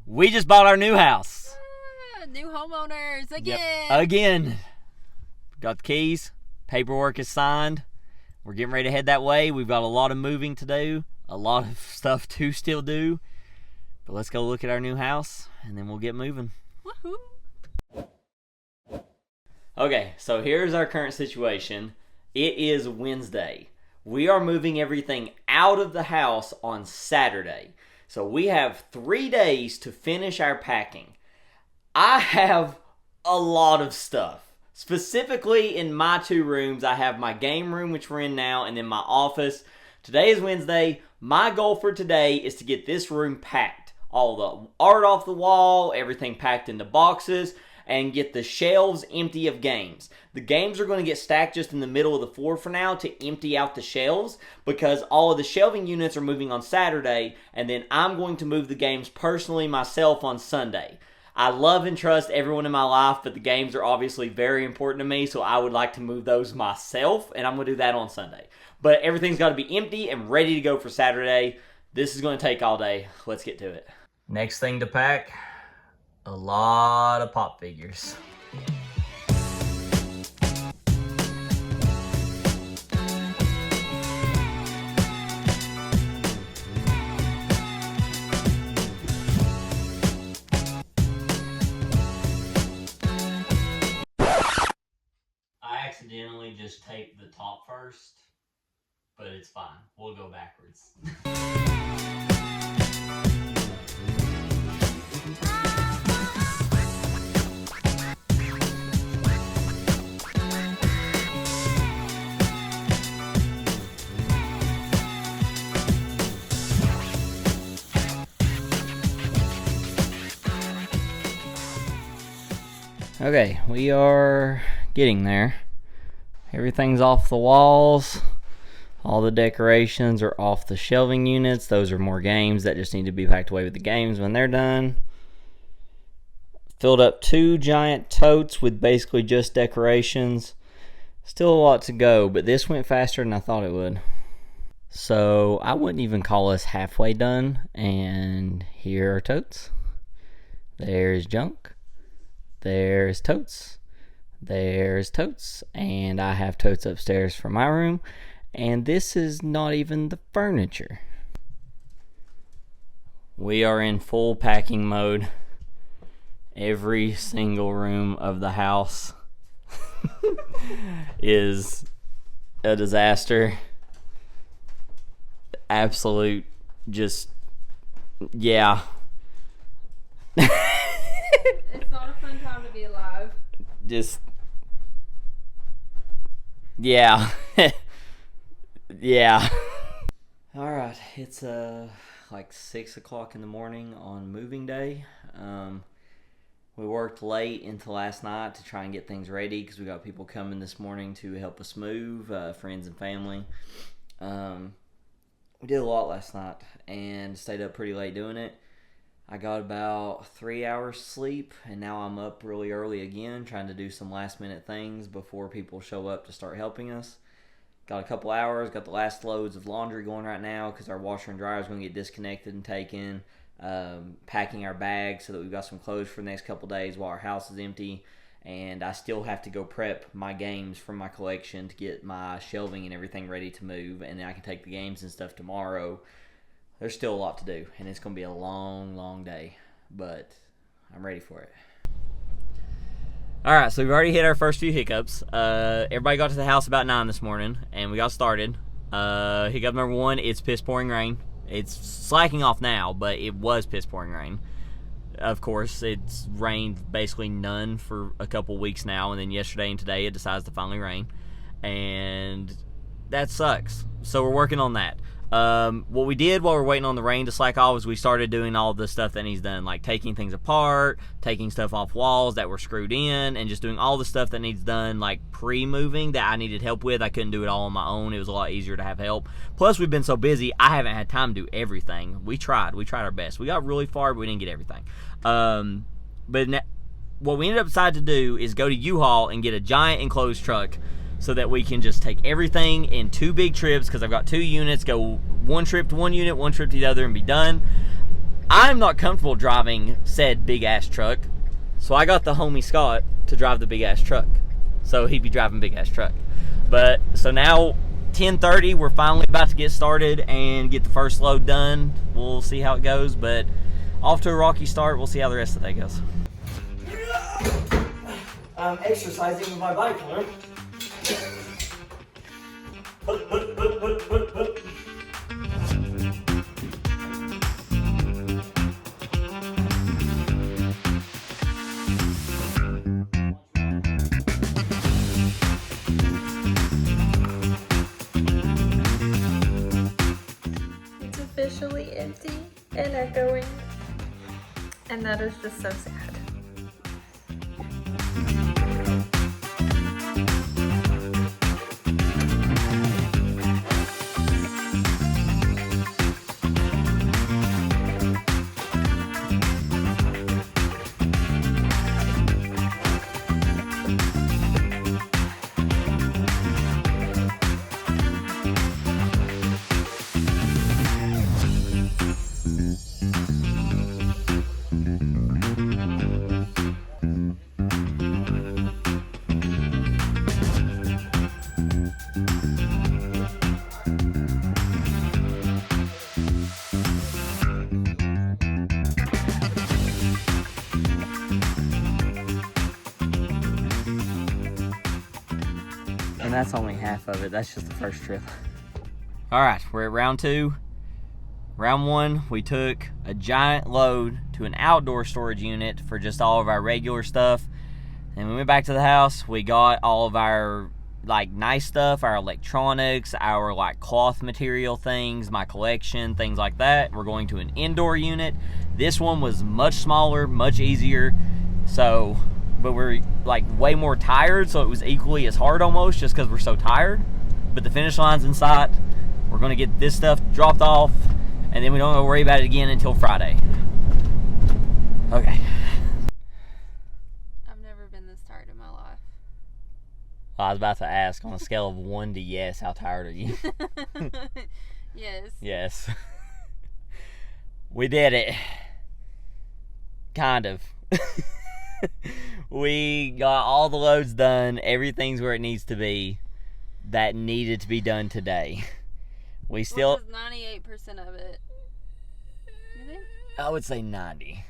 We just bought our new house. New homeowners again. Yep. Again. Got the keys. Paperwork is signed. We're getting ready to head that way. We've got a lot of moving to do. A lot of stuff to still do. But let's go look at our new house, and then we'll get moving. Woohoo! Okay, so here's our current situation. It is Wednesday. We are moving everything out of the house on Saturday. So we have 3 days to finish our packing. I have a lot of stuff. Specifically in my 2 rooms, I have my game room, which we're in now, and then my office. Today is Wednesday. My goal for today is to get this room packed. All the art off the wall, everything packed into boxes, and get the shelves empty of games. The games are going to get stacked just in the middle of the floor for now to empty out the shelves, because all of the shelving units are moving on Saturday, and then I'm going to move the games personally myself on Sunday. I love and trust everyone in my life, but the games are obviously very important to me, so I would like to move those myself, and I'm going to do that on Sunday. But everything's got to be empty and ready to go for Saturday. This is going to take all day. Let's get to it. Next thing to pack, a lot of pop figures. I accidentally just taped the top first, but it's fine. We'll go backwards. Okay, we are getting there. Everything's off the walls. All the decorations are off the shelving units. Those are more games that just need to be packed away with the games when they're done. Filled up 2 giant totes with basically just decorations. Still a lot to go, but this went faster than I thought it would. So I wouldn't even call us halfway done. And here are totes. There's junk. There's totes. There's totes. And I have totes upstairs for my room. And this is not even the furniture. We are in full packing mode. Every single room of the house is a disaster. Absolute, just, yeah. It's not a fun time to be alive. Just, yeah. Yeah. Alright, it's like 6 o'clock in the morning on moving day. We worked late into last night to try and get things ready because we got people coming this morning to help us move, friends and family. We did a lot last night and stayed up pretty late doing it. I got about 3 hours sleep, and now I'm up really early again trying to do some last minute things before people show up to start helping us. Got a couple hours, got the last loads of laundry going right now because our washer and dryer is going to get disconnected and taken. Packing our bags so that we've got some clothes for the next couple days while our house is empty. And I still have to go prep my games from my collection to get my shelving and everything ready to move. And then I can take the games and stuff tomorrow. There's still a lot to do, and it's going to be a long, long day. But I'm ready for it. Alright, so we've already hit our first few hiccups. Everybody got to the house about 9 this morning, and we got started. Hiccup number 1, it's piss pouring rain. It's slacking off now, but it was piss pouring rain. Of course, it's rained basically none for a couple weeks now, and then yesterday and today it decides to finally rain. And that sucks. So we're working on that. What we did while we were waiting on the rain to slack off was we started doing all the stuff that needs done, like taking things apart, taking stuff off walls that were screwed in, and just doing all the stuff that needs done, like pre-moving that I needed help with. I couldn't do it all on my own. It was a lot easier to have help. Plus, we've been so busy, I haven't had time to do everything. We tried our best. We got really far, but we didn't get everything. What we ended up deciding to do is go to U-Haul and get a giant enclosed truck so that we can just take everything in 2 big trips, because I've got 2 units, go one trip to one unit, one trip to the other, and be done. I'm not comfortable driving said big-ass truck, so I got the homie Scott to drive the big-ass truck. So he'd be driving big-ass truck. But, so now, 10:30, we're finally about to get started and get the first load done. We'll see how it goes, but off to a rocky start. We'll see how the rest of the day goes. I'm exercising with my bipolar. It's officially empty and echoing, and that is just so sad. And that's only half of it. That's just the first trip. All right, we're at round 2. Round 1, we took a giant load to an outdoor storage unit for just all of our regular stuff. And we went back to the house. We got all of our like nice stuff, our electronics, our like cloth material things, my collection, things like that. We're going to an indoor unit. This one was much smaller, much easier. So, but we're like way more tired, so it was equally as hard almost just because we're so tired. But the finish line's in sight. We're gonna get this stuff dropped off, and then we don't have to worry about it again until Friday. Okay. I've never been this tired in my life. I was about to ask, on a scale of 1 to yes, how tired are you? Yes. Yes. We did it. Kind of. We got all the loads done. Everything's where it needs to be. That needed to be done today. We still... Which is 98% of it. You think? I would say 90.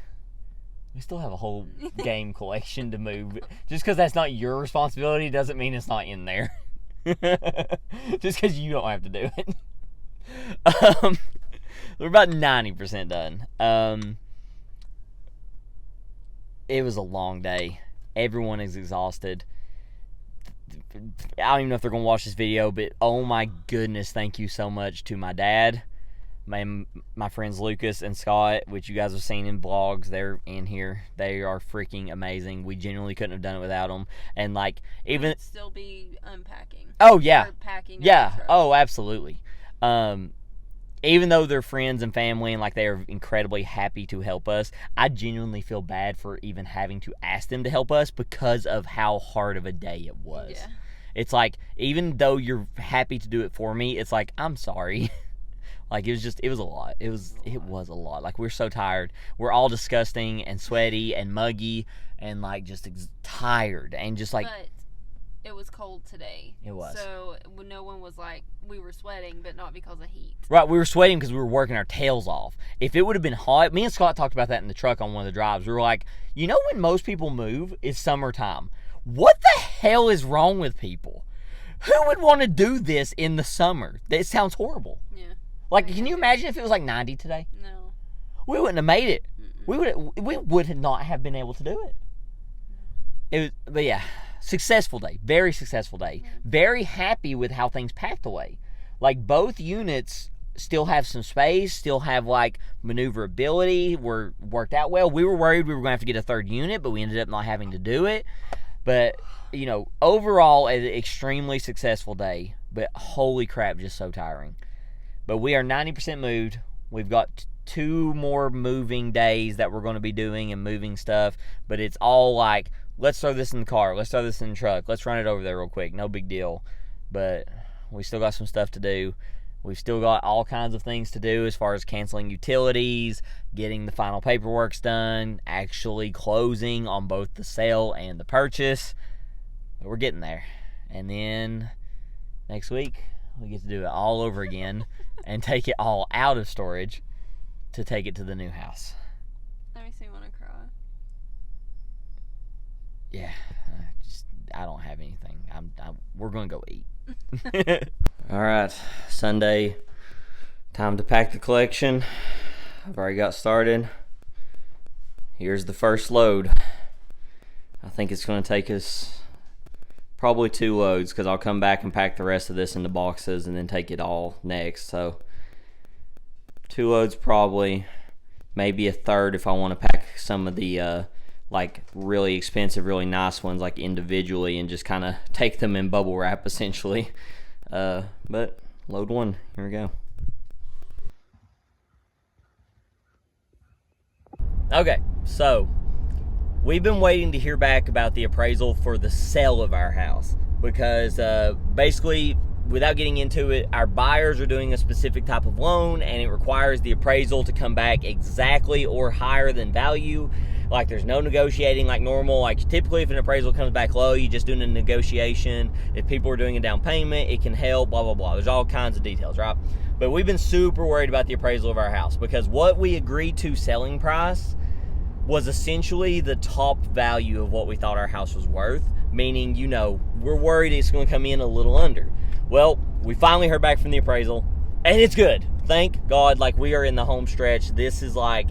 We still have a whole game collection to move. Just because that's not your responsibility doesn't mean it's not in there. Just because you don't have to do it. We're about 90% done. It was a long day. Everyone is exhausted. I don't even know if they're going to watch this video, but oh my goodness, thank you so much to my dad, my friends Lucas and Scott, which you guys have seen in vlogs. They're in here. They are freaking amazing. We genuinely couldn't have done it without them. And like, even... It'd still be unpacking. Oh, yeah. Or packing. Yeah. Oh, absolutely. Even though they're friends and family and like they are incredibly happy to help us, I genuinely feel bad for even having to ask them to help us because of how hard of a day it was. Yeah. It's like, even though you're happy to do it for me, it's like, I'm sorry. Like, it was a lot. It was a lot. Like, we're so tired. We're all disgusting and sweaty and muggy and like just tired and just like... But it was cold today. It was. So no one was like, we were sweating, but not because of heat. Right, we were sweating because we were working our tails off. If it would have been hot, me and Scott talked about that in the truck on one of the drives. We were like, you know when most people move, it's summertime. What the hell is wrong with people? Who would want to do this in the summer? It sounds horrible. Yeah. Like, can you imagine if it was like 90 today? No. We wouldn't have made it. We would not have been able to do it. But yeah, successful day. Very successful day. Very happy with how things packed away. Like, both units still have some space, still have like maneuverability, were worked out well. We were worried we were going to have to get a third unit, but we ended up not having to do it. But, you know, overall, an extremely successful day. But holy crap, just so tiring. But we are 90% moved. We've got 2 more moving days that we're going to be doing and moving stuff. But it's all like, let's throw this in the car. Let's throw this in the truck. Let's run it over there real quick. No big deal. But we still got some stuff to do. We've still got all kinds of things to do as far as canceling utilities, getting the final paperwork done, actually closing on both the sale and the purchase. But we're getting there. And then next week, we get to do it all over again and take it all out of storage to take it to the new house. That makes me want to cry. Yeah, I don't have anything. We're going to go eat. All right, Sunday, time to pack the collection. I've already got started. Here's the first load. I think it's going to take us probably 2 loads because I'll come back and pack the rest of this into boxes and then take it all next. So 2 loads probably, maybe a third if I want to pack some of the like really expensive, really nice ones like individually and just kind of take them in bubble wrap essentially. But load 1, here we go. Okay, so we've been waiting to hear back about the appraisal for the sale of our house because basically, without getting into it, our buyers are doing a specific type of loan and it requires the appraisal to come back exactly or higher than value. Like there's no negotiating like normal. Like typically if an appraisal comes back low, you just doing a negotiation. If people are doing a down payment, it can help, blah, blah, blah. There's all kinds of details, right? But we've been super worried about the appraisal of our house because what we agreed to selling price was essentially the top value of what we thought our house was worth, meaning, you know, we're worried it's going to come in a little under. Well, we finally heard back from the appraisal, and it's good. Thank God, like, we are in the home stretch. This is, like,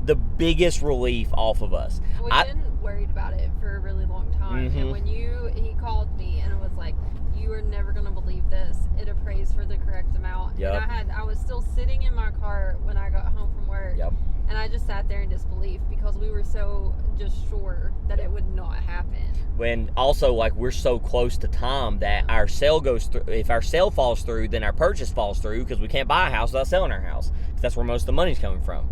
the biggest relief off of us. We've been worried about it for a really long time, and when he called me and it was like, you are never going to believe this. It appraised for the correct amount. Yep. And I was still sitting in my car when I got home from work. Yep. And I just sat there in disbelief because we were so just sure that it would not happen. When also, like, we're so close to time that our sale goes through. If our sale falls through, then our purchase falls through because we can't buy a house without selling our house. Because that's where most of the money's coming from.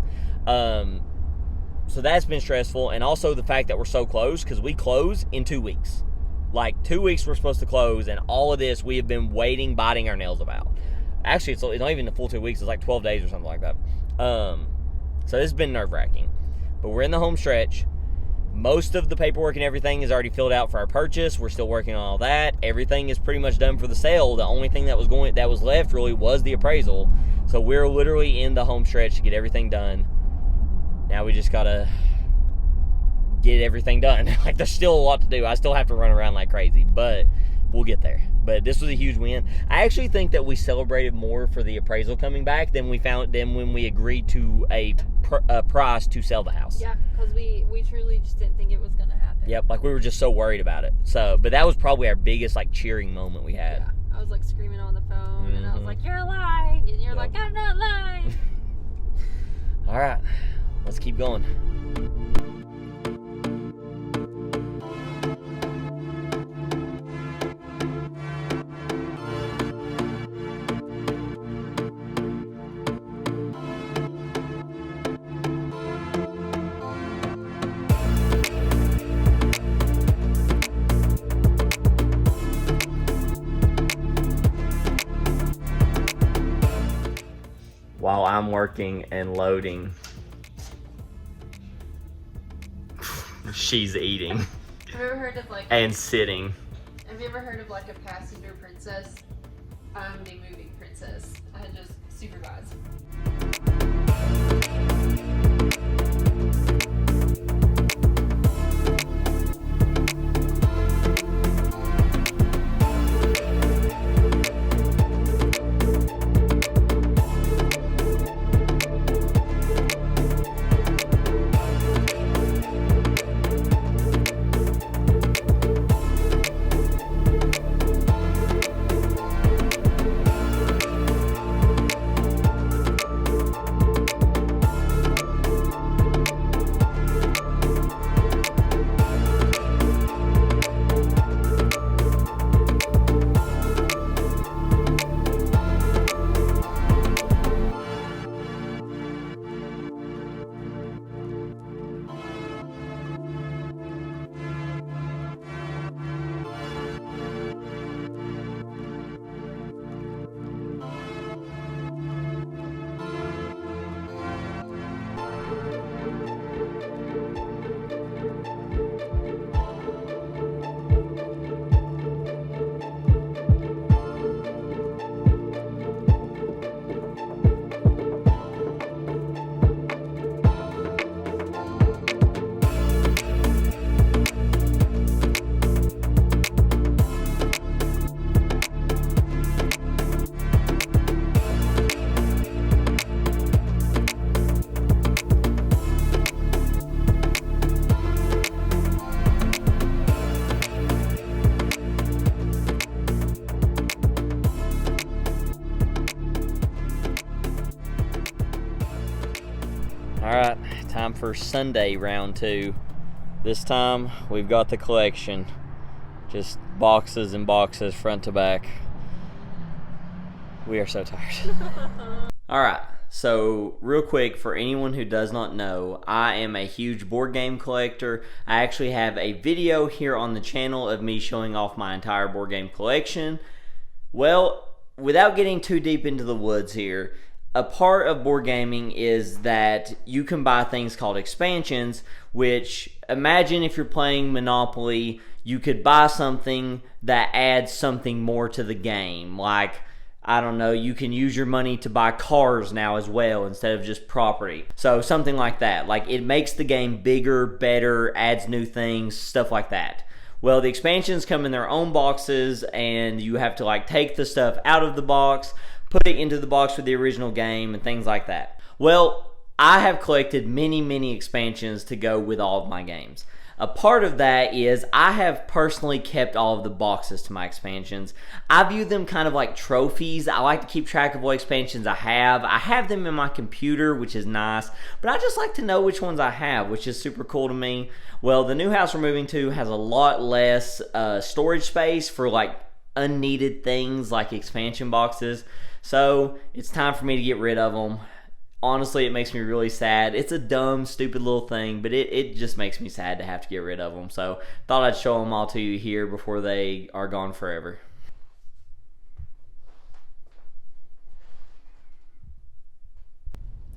So that's been stressful. And also the fact that we're so close because we close in 2 weeks. Like 2 weeks we're supposed to close, and all of this we have been waiting, biting our nails about. Actually, it's not even the full 2 weeks. It's like 12 days or something like that. So this has been nerve-wracking. But we're in the home stretch. Most of the paperwork and everything is already filled out for our purchase. We're still working on all that. Everything is pretty much done for the sale. The only thing that was left really was the appraisal. So we're literally in the home stretch to get everything done. Now we just gotta get everything done. Like, there's still a lot to do. I still have to run around like crazy, but we'll get there. But this was a huge win. I actually think that we celebrated more for the appraisal coming back than when we agreed to a price to sell the house. Yeah, because we truly just didn't think it was going to happen. Yep, like we were just so worried about it. So, but that was probably our biggest like cheering moment we had. Yeah, I was like screaming on the phone, and I was like, "You're lying," and you're like, "I'm not lying." All right, let's keep going. While I'm working and loading, she's eating. Have you ever heard of and sitting. Have you ever heard of like a passenger princess? I'm the moving princess. I just supervise. time for Sunday round 2. This time we've got the collection. Just boxes and boxes front to back. We are so tired. Alright, so real quick, for anyone who does not know, I am a huge board game collector. I actually have a video here on the channel of me showing off my entire board game collection. Well, without getting too deep into the woods here, a part of board gaming is that you can buy things called expansions, which, imagine if you're playing Monopoly, you could buy something that adds something more to the game. Like, I don't know, you can use your money to buy cars now as well instead of just property. So something like that. Like, it makes the game bigger, better, adds new things, stuff like that. Well, the expansions come in their own boxes, and you have to like take the stuff out of the box, put it into the box with the original game, and things like that. Well, I have collected many expansions to go with all of my games. A part of that is I have personally kept all of the boxes to my expansions. I view them kind of like trophies. I like to keep track of what expansions I have. I have them in my computer, which is nice, but I just like to know which ones I have, which is super cool to me. Well, the new house we're moving to has a lot less storage space for like unneeded things like expansion boxes, so it's time for me to get rid of them. Honestly, it makes me really sad. It's a dumb, stupid little thing, but it just makes me sad to have to get rid of them. So thought I'd show them all to you here before they are gone forever.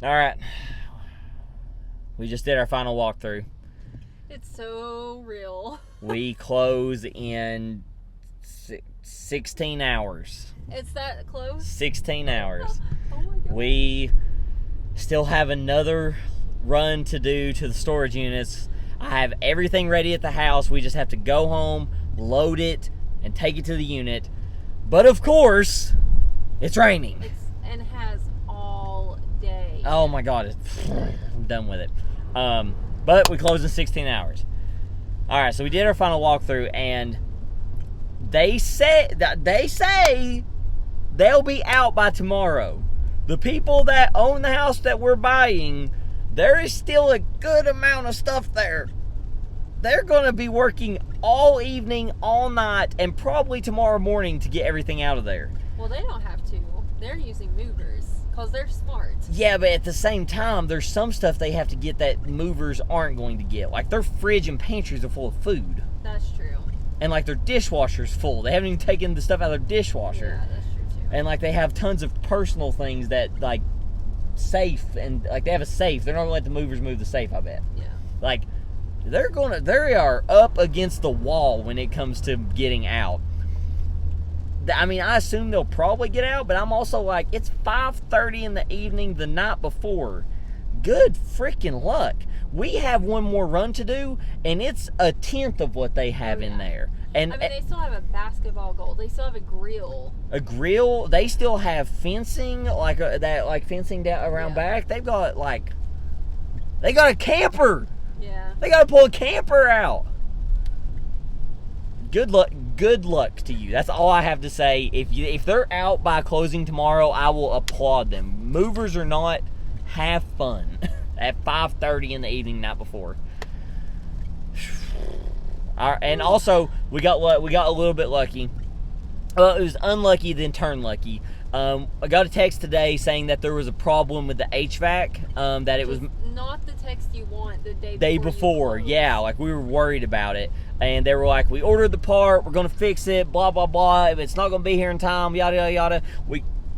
All right. We just did our final walkthrough. It's so real. We close in 16 hours. It's that close? 16 hours. Oh my God. We still have another run to do to the storage units. I have everything ready at the house. We just have to go home, load it, and take it to the unit. But of course, it's raining. And has all day. Oh my God, I'm done with it. But we close in 16 hours. All right, so we did our final walkthrough, and they say they'll be out by tomorrow. The people that own the house that we're buying, there is still a good amount of stuff there. They're going to be working all evening, all night, and probably tomorrow morning to get everything out of there. Well, they don't have to. They're using movers because they're smart. Yeah, but at the same time, there's some stuff they have to get that movers aren't going to get. Like, their fridge and pantries are full of food. That's true. And, like, their dishwasher's full. They haven't even taken the stuff out of their dishwasher. Yeah, that's true. And like they have tons of personal things that like safe, and like they have a safe. They're not gonna let the movers move the safe, I bet. Yeah. Like they are up against the wall when it comes to getting out. I mean, I assume they'll probably get out, but I'm also like, it's 5:30 in the evening the night before. Good freaking luck. We have one more run to do, and it's a tenth of what they have in there. And I mean, they still have a basketball goal. They still have a grill. A grill. They still have fencing, like fencing down around back. They got a camper. Yeah. They got to pull a camper out. Good luck. Good luck to you. That's all I have to say. If they're out by closing tomorrow, I will applaud them. Movers or not, have fun at 5:30 in the evening night before. And also, we got a little bit lucky. Well, it was unlucky, then turned lucky. I got a text today saying that there was a problem with the HVAC. That it was not the text you want the day before. Yeah, like we were worried about it, and they were like, "We ordered the part. We're gonna fix it. Blah blah blah. If it's not gonna be here in time, yada yada yada."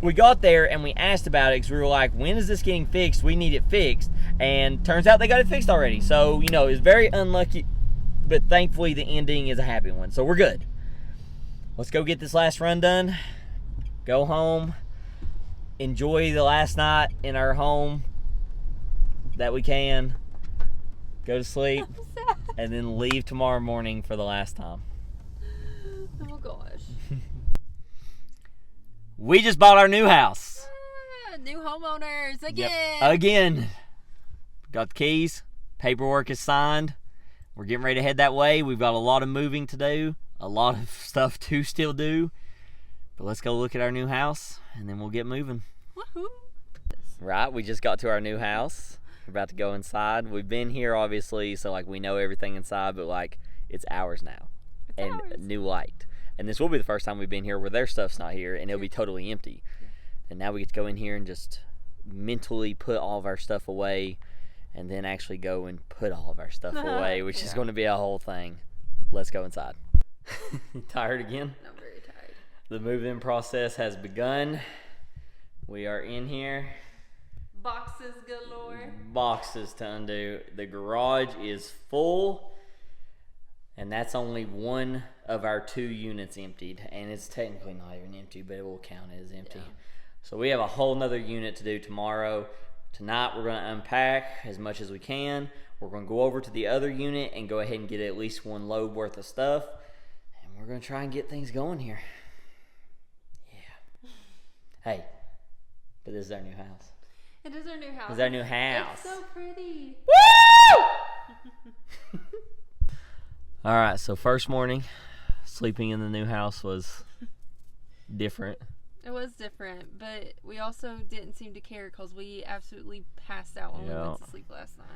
We got there and we asked about it because we were like, "When is this getting fixed? We need it fixed." And turns out they got it fixed already. So it was very unlucky. But thankfully, the ending is a happy one. So we're good. Let's go get this last run done. Go home. Enjoy the last night in our home that we can. Go to sleep. And then leave tomorrow morning for the last time. Oh, gosh. We just bought our new house. New homeowners again. Yep. Again. Got the keys. Paperwork is signed. We're getting ready to head that way. We've got a lot of moving to do, a lot of stuff to still do. But let's go look at our new house, and then we'll get moving. Woohoo! Right, we just got to our new house. We're about to go inside. We've been here, obviously, so, like, we know everything inside, but, like, it's ours now. It's and ours. New light. And this will be the first time we've been here where their stuff's not here, and it'll be totally empty. Yeah. And now we get to go in here and just mentally put all of our stuff away, and then actually go and put all of our stuff away, which is going to be a whole thing. Let's go inside. Tired again? I'm very tired. The move-in process has begun. We are in here. Boxes galore. Boxes to undo. The garage is full, and that's only one of our 2 units emptied, and it's technically not even empty, but it will count as empty. Yeah. So we have a whole nother unit to do tomorrow. Tonight we're going to unpack as much as we can. We're going to go over to the other unit and go ahead and get at least 1 load worth of stuff, and we're going to try and get things going here. Yeah. Hey, but this is our new house. It is our new house. It's our new house. It's so pretty. Woo! All right, so first morning, sleeping in the new house was different. It was different, but we also didn't seem to care because we absolutely passed out when we went to sleep last night.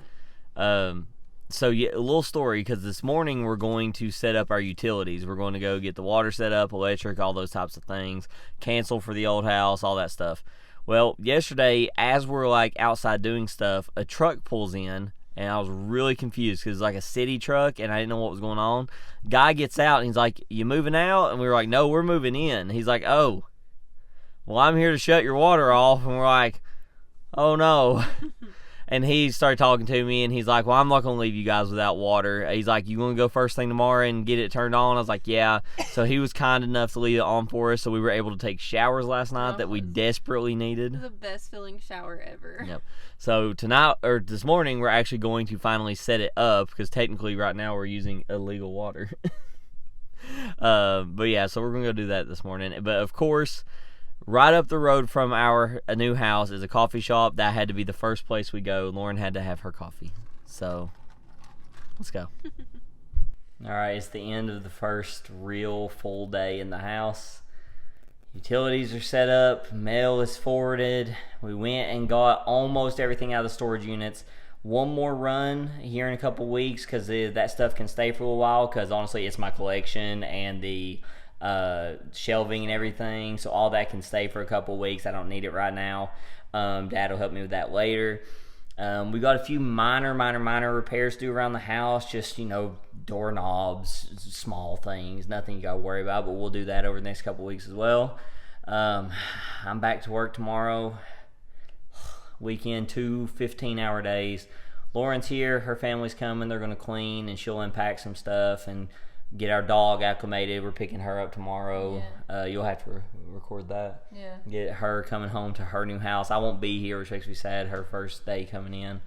So yeah, a little story, because this morning we're going to set up our utilities. We're going to go get the water set up, electric, all those types of things, cancel for the old house, all that stuff. Well, yesterday, as we're like outside doing stuff, a truck pulls in, and I was really confused because it's like a city truck, and I didn't know what was going on. Guy gets out, and he's like, "You moving out?" And we were like, "No, we're moving in." He's like, "Oh, well, I'm here to shut your water off." And we're like, "Oh no." And he started talking to me, and he's like, "Well, I'm not going to leave you guys without water." He's like, "You want to go first thing tomorrow and get it turned on?" I was like, "Yeah." So he was kind enough to leave it on for us, so we were able to take showers last night that we desperately needed. The best feeling shower ever. Yep. So tonight, or this morning, we're actually going to finally set it up, because technically right now we're using illegal water. But yeah, so we're going to go do that this morning. But of course, right up the road from our new house is a coffee shop. That had to be the first place we go. Lauren had to have her coffee. So, let's go. All right, it's the end of the first real full day in the house. Utilities are set up. Mail is forwarded. We went and got almost everything out of the storage units. One more run here in a couple weeks, because that stuff can stay for a while, because honestly, it's my collection and the shelving and everything, so all that can stay for a couple weeks. I don't need it right now. Dad will help me with that later. We got a few minor repairs to do around the house, just, doorknobs, small things, nothing you gotta worry about, but we'll do that over the next couple weeks as well. I'm back to work tomorrow. Weekend, 2 15-hour days. Lauren's here, her family's coming, they're gonna clean, and she'll unpack some stuff and get our dog acclimated. We're picking her up tomorrow. Yeah. You'll have to record that. Yeah. Get her coming home to her new house. I won't be here, which makes me sad. Her first day coming in.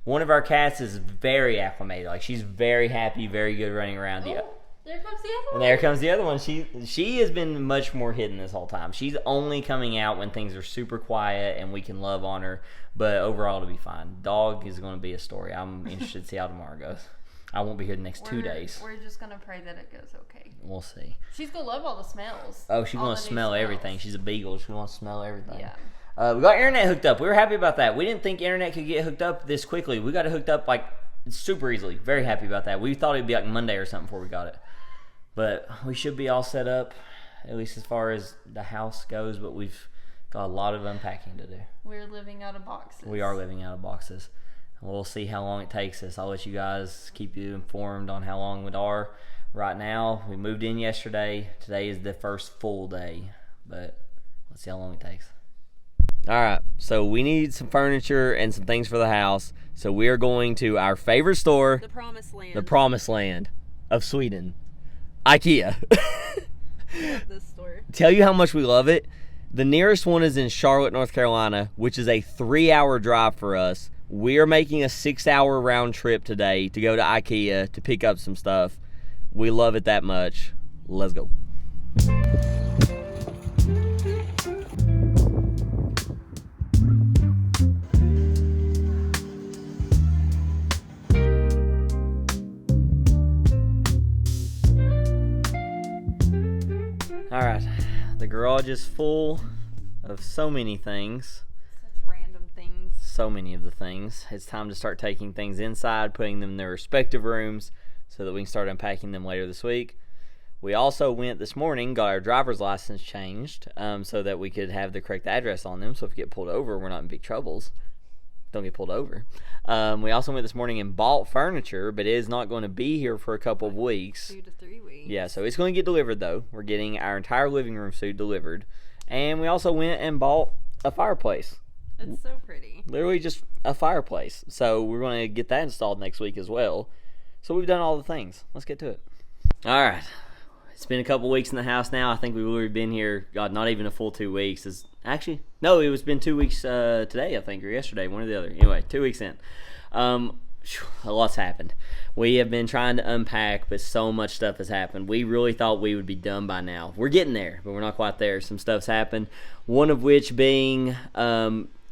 One of our cats is very acclimated. Like, she's very happy, very good running around. Oh, there comes the other one. And there comes the other one. She has been much more hidden this whole time. She's only coming out when things are super quiet and we can love on her. But overall, it'll be fine. Dog is going to be a story. I'm interested to see how tomorrow goes. I won't be here the next 2 days. We're just going to pray that it goes okay. We'll see. She's going to love all the smells. Oh, she's going to smell everything. She's a beagle. She's going to smell everything. Yeah. We got internet hooked up. We were happy about that. We didn't think internet could get hooked up this quickly. We got it hooked up, like, super easily. Very happy about that. We thought it'd be like Monday or something before we got it. But we should be all set up, at least as far as the house goes. But we've got a lot of unpacking to do. We're living out of boxes. We are living out of boxes. We'll see how long it takes us. I'll let you guys keep you informed on how long we are. Right now, we moved in yesterday. Today is the first full day, but let's see how long it takes. All right, so we need some furniture and some things for the house. So we are going to our favorite store, the Promised Land. The Promised Land of Sweden, IKEA. I love this store. Tell you how much we love it. The nearest one is in Charlotte, North Carolina, which is a 3-hour drive for us. We are making a 6-hour round trip today to go to IKEA to pick up some stuff. We love it that much. Let's go. All right, the garage is full of so many things. Such random things. so many of the things. It's time to start taking things inside, putting them in their respective rooms so that we can start unpacking them later this week. We also went this morning, got our driver's license changed so that we could have the correct address on them. So if we get pulled over, we're not in big troubles. Don't get pulled over. We also went this morning and bought furniture, but it is not going to be here for a couple of weeks. 2 to 3 weeks. Yeah, so it's going to get delivered, though. We're getting our entire living room suite delivered. And we also went and bought a fireplace. It's so pretty. Literally just a fireplace. So we're going to get that installed next week as well. So we've done all the things. Let's get to it. All right. It's been a couple weeks in the house now. I think we've already been here, God, not even a full 2 weeks. It's been 2 weeks today, I think, or yesterday, one or the other. Anyway, 2 weeks in. A lot's happened. We have been trying to unpack, but so much stuff has happened. We really thought we would be done by now. We're getting there, but we're not quite there. Some stuff's happened. One of which being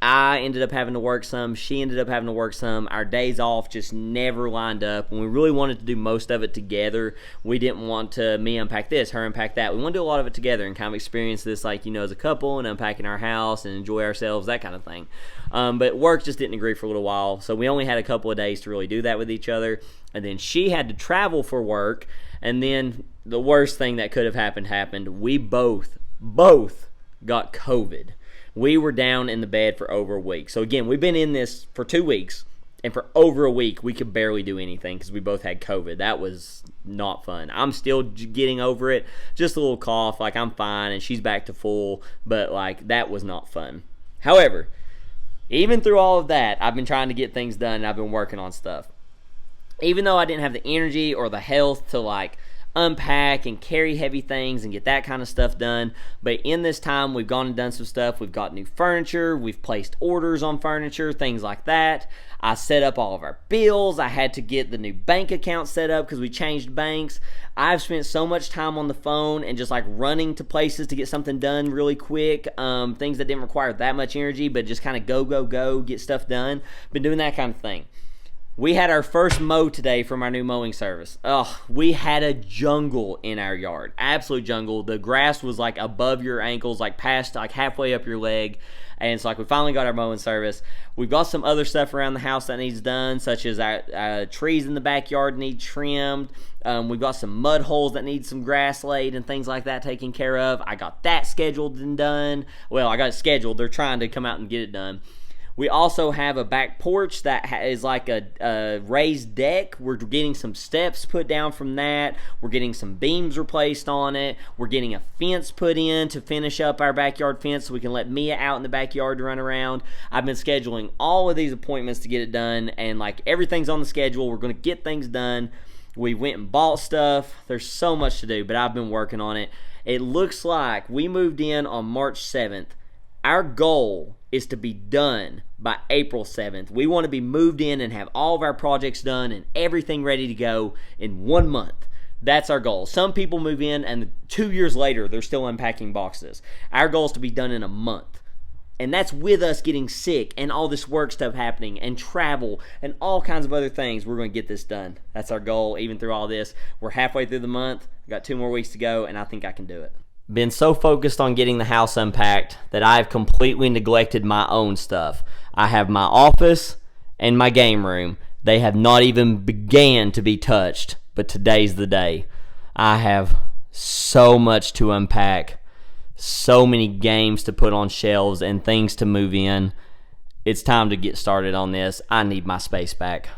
I ended up having to work some. She ended up having to work some. Our days off just never lined up. And we really wanted to do most of it together. We didn't want to me unpack this, her unpack that. We want to do a lot of it together and kind of experience this as a couple and unpacking our house and enjoy ourselves, that kind of thing. But work just didn't agree for a little while. So we only had a couple of days to really do that with each other. And then she had to travel for work. And then the worst thing that could have happened. We both got COVID. We were down in the bed for over a week. So again, we've been in this for 2 weeks, and for over a week, we could barely do anything because we both had COVID. That was not fun. I'm still getting over it. Just a little cough, I'm fine, and she's back to full, but that was not fun. However, even through all of that, I've been trying to get things done, and I've been working on stuff. Even though I didn't have the energy or the health to unpack and carry heavy things and get that kind of stuff done. But in this time, we've gone and done some stuff. We've got new furniture. We've placed orders on furniture, things like that. I set up all of our bills. I had to get the new bank account set up because we changed banks. I've spent so much time on the phone and just running to places to get something done really quick. Things that didn't require that much energy, but just kind of go, get stuff done. Been doing that kind of thing. We had our first mow today from our new mowing service. We had a jungle in our yard. Absolute jungle. The grass was above your ankles, past halfway up your leg. And it's we finally got our mowing service. We've got some other stuff around the house that needs done, such as our trees in the backyard need trimmed. We've got some mud holes that need some grass laid and things like that taken care of. I got that scheduled and done. Well, I got it scheduled. They're trying to come out and get it done. We also have a back porch that is a raised deck. We're getting some steps put down from that. We're getting some beams replaced on it. We're getting a fence put in to finish up our backyard fence so we can let Mia out in the backyard to run around. I've been scheduling all of these appointments to get it done, and everything's on the schedule. We're going to get things done. We went and bought stuff. There's so much to do, but I've been working on it. It looks like we moved in on March 7th. Our goal is to be done by April 7th. We want to be moved in and have all of our projects done and everything ready to go in 1 month. That's our goal. Some people move in and 2 years later, they're still unpacking boxes. Our goal is to be done in a month. And that's with us getting sick and all this work stuff happening and travel and all kinds of other things. We're going to get this done. That's our goal, even through all this. We're halfway through the month. We've got 2 more weeks to go, and I think I can do it. Been so focused on getting the house unpacked that I've completely neglected my own stuff. I have my office and my game room. They have not even began to be touched, but today's the day. I have so much to unpack, so many games to put on shelves and things to move in. It's time to get started on this. I need my space back.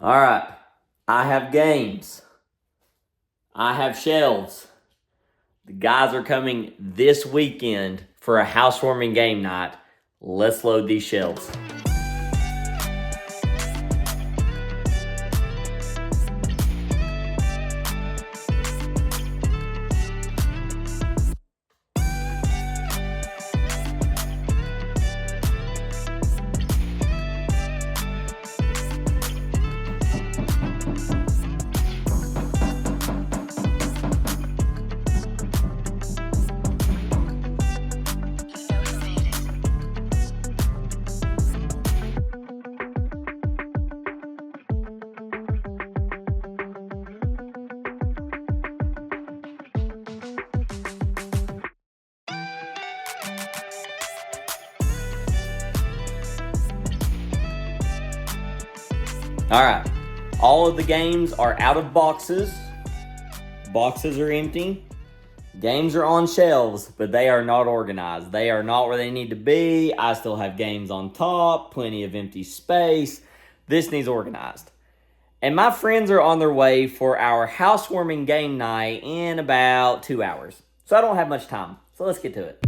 All right, I have games. I have shelves. The guys are coming this weekend for a housewarming game night. Let's load these shelves. All right. All of the games are out of boxes. Boxes are empty. Games are on shelves, but they are not organized. They are not where they need to be. I still have games on top, plenty of empty space. This needs organized. And my friends are on their way for our housewarming game night in about 2 hours. So I don't have much time. So let's get to it.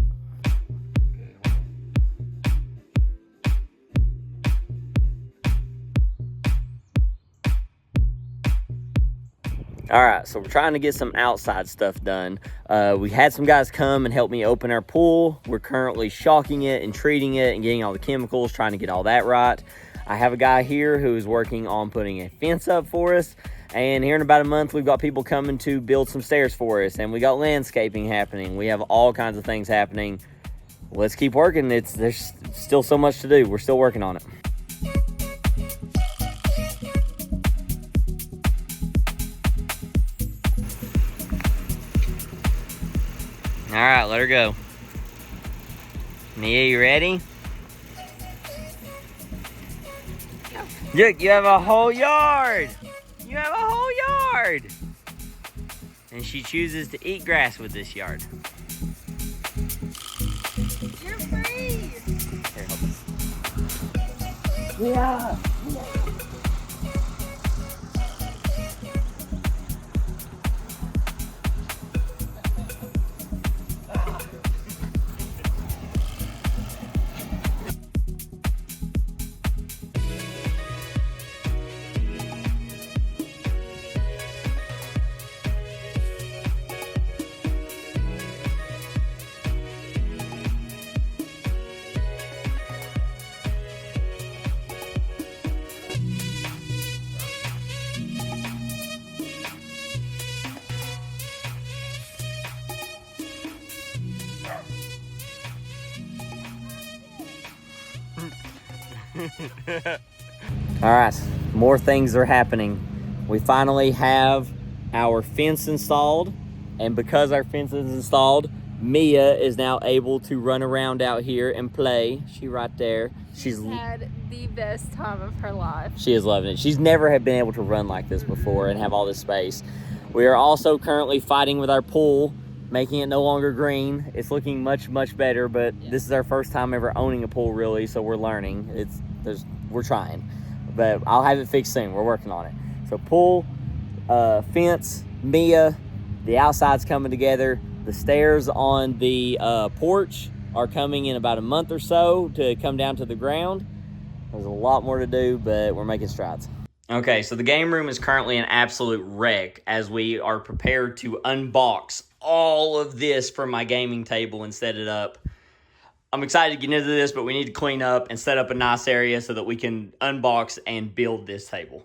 All right, so we're trying to get some outside stuff done. We had some guys come and help me open our pool. We're currently shocking it and treating it and getting all the chemicals, trying to get all that right. I have a guy here who's working on putting a fence up for us. And here in about a month, we've got people coming to build some stairs for us. And we got landscaping happening. We have all kinds of things happening. Let's keep working. There's still so much to do. We're still working on it. All right, let her go. Mia, you ready? Look, you have a whole yard. You have a whole yard. And she chooses to eat grass with this yard. You're free. Here, help us. Yeah. All right, more things are happening. We finally have our fence installed, and because our fence is installed, Mia is now able to run around out here and play. She right there. She's had the best time of her life. She is loving it. She's never had been able to run like this before and have all this space. We are also currently fighting with our pool, making it no longer green. It's looking much, much better, but this is our first time ever owning a pool, really, so we're learning. We're trying, but I'll have it fixed soon. We're working on it. So pool, fence, Mia, the outside's coming together. The stairs on the porch are coming in about a month or so to come down to the ground. There's a lot more to do, but we're making strides. Okay, so the game room is currently an absolute wreck as we are prepared to unbox all of this from my gaming table and set it up. I'm excited to get into this, but we need to clean up and set up a nice area so that we can unbox and build this table.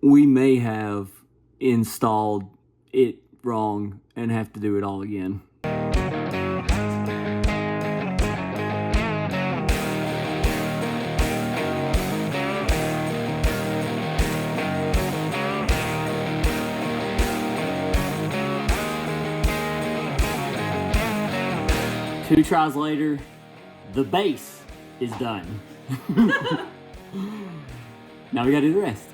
We may have installed it wrong and have to do it all again. Two tries later, the base is done. Now we gotta do the rest.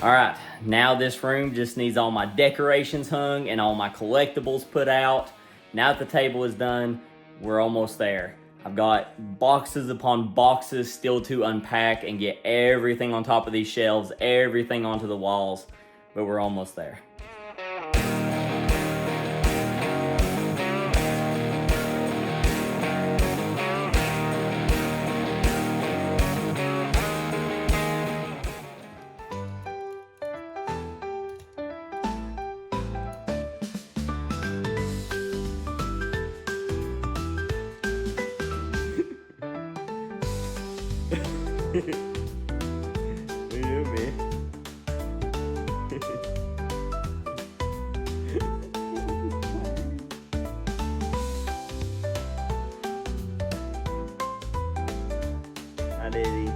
All right, now this room just needs all my decorations hung and all my collectibles put out. Now that the table is done, we're almost there. I've got boxes upon boxes still to unpack and get everything on top of these shelves, everything onto the walls, but we're almost there. What you doing, man? Hi, Daddy.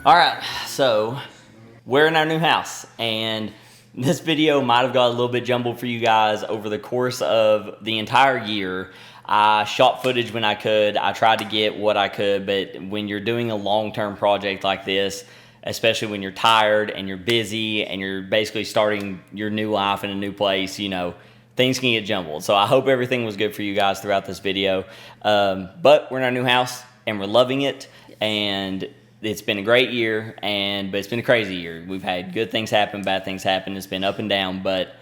All right, so we're in our new house, and this video might have got a little bit jumbled for you guys. Over the course of the entire year, I shot footage when I could. I tried to get what I could, but when you're doing a long-term project like this, especially when you're tired and you're busy and you're basically starting your new life in a new place, you know, things can get jumbled. So I hope everything was good for you guys throughout this video. But we're in our new house, and we're loving it, and it's been a great year, but it's been a crazy year. We've had good things happen, bad things happen. It's been up and down, but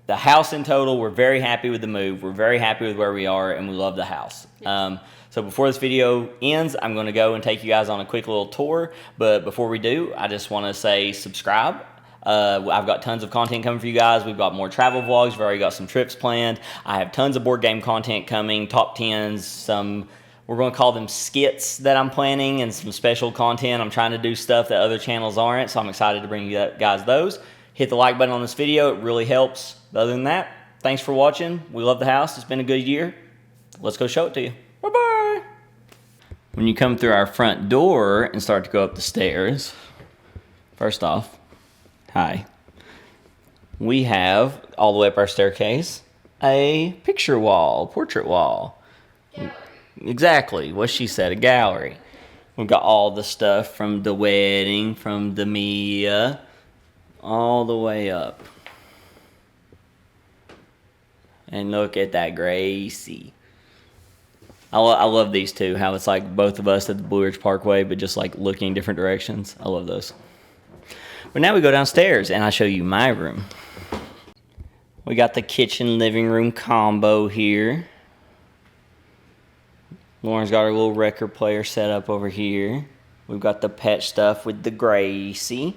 the house in total, we're very happy with the move. We're very happy with where we are, and we love the house. Yes. So before this video ends, I'm going to go and take you guys on a quick little tour. But before we do, I just want to say subscribe. I've got tons of content coming for you guys. We've got more travel vlogs. We've already got some trips planned. I have tons of board game content coming, top 10s, some... We're going to call them skits that I'm planning, and some special content. I'm trying to do stuff that other channels aren't, so I'm excited to bring you guys those. Hit the like button on this video. It really helps. But other than that, thanks for watching. We love the house. It's been a good year. Let's go show it to you. Bye-bye. When you come through our front door and start to go up the stairs, first off, hi. We have, all the way up our staircase, a picture wall, portrait wall. Gallery. Exactly what she said, a gallery. We've got all the stuff from the wedding, from the Mia, all the way up. And look at that Gracie. I love these two, how it's like both of us at the Blue Ridge Parkway, but just like looking different directions. I love those. But now we go downstairs, and I show you my room. We got the kitchen living room combo here. Lauren's got her little record player set up over here. We've got the pet stuff with the Gracie.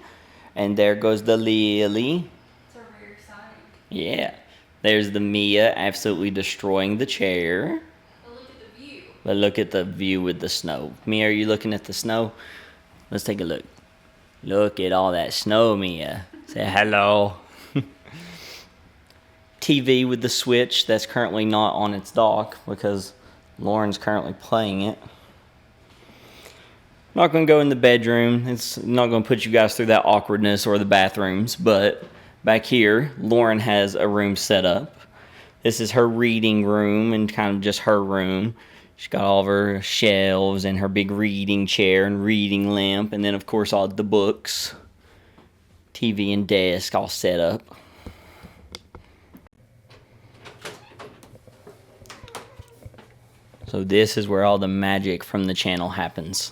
And there goes the Lily. So very exciting. Yeah. There's the Mia absolutely destroying the chair. But look at the view. But look at the view with the snow. Mia, are you looking at the snow? Let's take a look. Look at all that snow, Mia. Say hello. TV with the Switch that's currently not on its dock because Lauren's currently playing it. Not going to go in the bedroom. It's not going to put you guys through that awkwardness or the bathrooms, but back here, Lauren has a room set up. This is her reading room and kind of just her room. She's got all of her shelves and her big reading chair and reading lamp, and then of course all the books, TV and desk all set up. So this is where all the magic from the channel happens.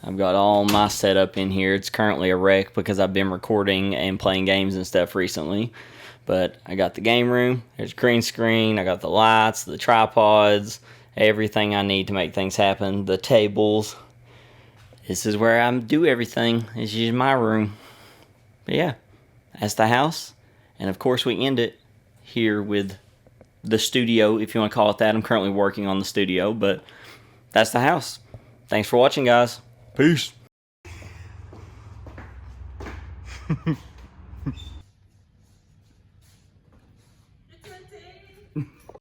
I've got all my setup in here. It's currently a wreck because I've been recording and playing games and stuff recently. But I got the game room, there's green screen, I got the lights, the tripods, everything I need to make things happen, the tables. This is where I do everything. This is my room. But yeah, that's the house. And of course we end it here with the studio, if you want to call it that. I'm currently working on the studio, but that's the house. Thanks for watching, guys. Peace.